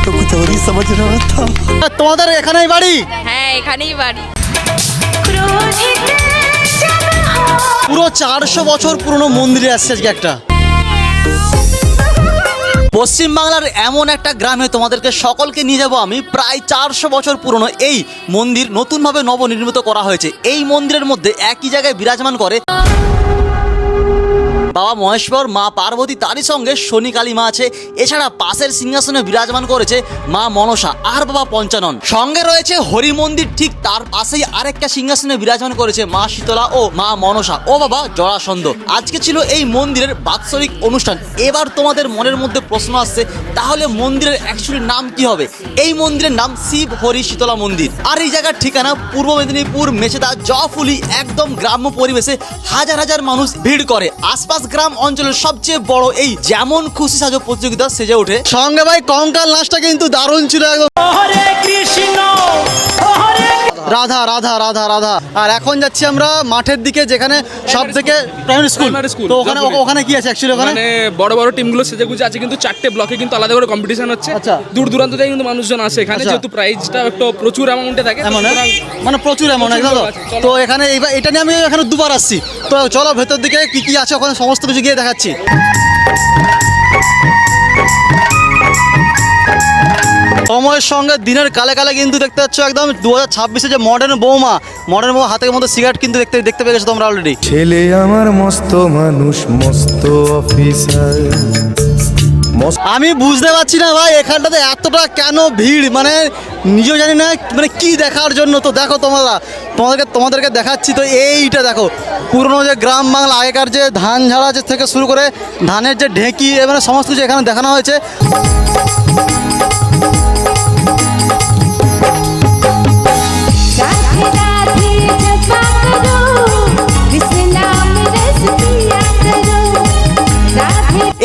तो कुछ और ही समझ रहा था। তোমাদের এখানেই বাড়ি? হ্যাঁ এখানেই বাড়ি। পুরো 400 বছর পুরনো মন্দিরে আসছে আজকে একটা। পশ্চিম বাংলার এমন একটা গ্রামে তোমাদেরকে সকলকে নিয়ে যাব আমি। প্রায় 400 বছর পুরনো এই মন্দির নতুনভাবে নবনির্মিত করা হয়েছে। এই মন্দিরের মধ্যে একই জায়গায় বিরাজমান করে বাবা মহেশ্বর, মা পার্বতী, তারই সঙ্গে শনি কালী মা আছে। এছাড়া পাশের সিংহাসনে বিরাজমান করেছে মা মনসা আর বাবা পঞ্চানন। সঙ্গে রয়েছে হরি মন্দির, ঠিক তার পাশেই আরেকটা সিংহাসনে বিরাজমান করেছে মা শীতলা ও মা মনসা ও বাবা জরাসন্ধ। আজকে ছিল এই মন্দিরের বাৎসরিক অনুষ্ঠান। এবার তোমাদের মনের মধ্যে প্রশ্ন আসছে, তাহলে মন্দিরের অ্যাকচুয়ালি নাম কি হবে? এই মন্দিরের নাম শিব হরি শীতলা মন্দির। আর এই জায়গার ঠিকানা পূর্ব মেদিনীপুর মেচেদা জয়ফুলি। একদম গ্রাম্য পরিবেশে হাজার হাজার মানুষ ভিড় করে। আশপাশ গ্রাম অঞ্চলের সবচেয়ে বড় এই যেমন খুশি সাজো প্রতিযোগিতা সেজে ওঠে। সঙ্গে ভাই কঙ্কাল নাচটা কিন্তু দারুণ ছিল একদম। রাধা রাধা রাধা রাধা। আর এখন যাচ্ছি আমরা মাঠের দিকে, যেখানে সব থেকে প্রাইমারি স্কুল। তো ওখানে ওখানে কি আছে অ্যাকচুয়ালি? ওখানে বড় বড় টিমগুলো সেজে গুজে আছে, কিন্তু 4টে ব্লকে কিন্তু আলাদা করে কম্পিটিশন হচ্ছে। আচ্ছা। দূর দূরান্ত থেকে কিন্তু মানুষজন আসে এখানে, আচ্ছা। যেহেতু প্রাইজটা একটু প্রচুর অ্যামাউন্টে থাকে। এমন মানে প্রচুর এমন একদম। তো এখানে এটা নিয়ে আমি এখানে দুবার আসছি। তো চলো ভেতর দিকে কি কি আছে ওখানে সমস্ত কিছু গিয়ে দেখাচ্ছি। সময়ের সঙ্গে দিনের কালে কালে কিন্তু দেখতে পাচ্ছ একদম 2026-এ যে মডার্ন বৌমা হাতের মধ্যে সিগারেট কিন্তু দেখতে পেয়ে গেছো তোমরা অলরেডি। ছেলে আমার মস্ত মানুষ, মস্ত অফিসার। আমি বুঝতে পারছি না ভাই এখানটাতে এতটা কেন ভিড়, মানে নিজেও জানি না মানে কি দেখার জন্য। তো দেখো তোমাদেরকে দেখাচ্ছি। তো এইটা দেখো পুরনো যে গ্রাম বাংলা আগেকার যে ধান ঝাড়া থেকে শুরু করে ধানের যে ঢেঁকি, মানে সমস্ত কিছু এখানে দেখানো হয়েছে।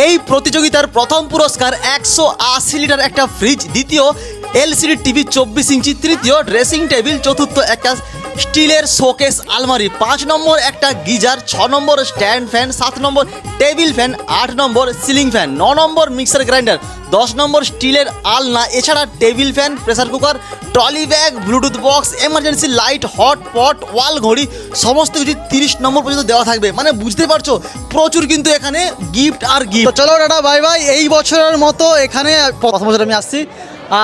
এই প্রতিযোগিতার প্রথম পুরস্কার 180 লিটার একটা ফ্রিজ, দ্বিতীয় এলসিডি টিভি 24 ইঞ্চি, তৃতীয় ড্রেসিং টেবিল, চতুর্থ একটা স্টিলের শোকেস আলমারি, 5 নম্বর একটা geyser, 6 number stand fan, 7 number table fan, 8 number ceiling fan, 9 number mixer grinder, 10 number স্টিলের আলনা, এছাড়া table fan, pressure cooker, trolley bag, bluetooth box, emergency light, hot pot, wall ঘড়ি, সমস্ত কিছু 30 নম্বর পর্যন্ত দেওয়া থাকবে। মানে বুঝতে পারছো প্রচুর কিন্তু এখানে গিফট আর গিফট। চলো টাটা বাই বাই। এই বছরের মতো এখানে প্রথম বছর আমি আসছি।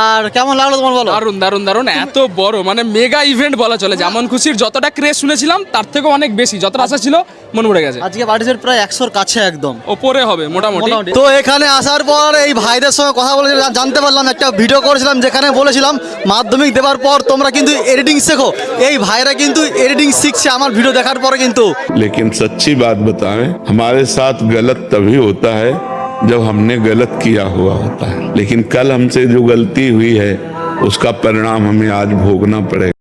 আর কেমন লাগলো তোমার বলো? দারুণ দারুণ দারুণ। এত বড় মানে মেগা ইভেন্ট বলা চলে। যেমন খুশির যতটা ক্রেজ শুনেছিলাম তার থেকে অনেক বেশি, যতটা আশা ছিল মনে পড়ে গেছে। আজকে পার্টিসিপেট প্রায় 100-র কাছে একদম ওপরে হবে মোটামুটি। তো এখানে আসার পর এই ভাইদের সঙ্গে কথা বলে জানতে পারলাম, একটা ভিডিও করেছিলাম যেখানে বলেছিলাম মাধ্যমিক দেওয়ার পর তোমরা কিন্তু এডিটিং শেখো। এই ভাইরা কিন্তু এডিটিং শিখছে আমার ভিডিও দেখার পরে কিন্তু। लेकिन सच्ची बात बताएं, हमारे साथ गलत तभी होता है जब हमने गलत किया हुआ होता है, लेकिन कल हमसे जो गलती हुई है उसका परिणाम हमें आज भोगना पड़ेगा।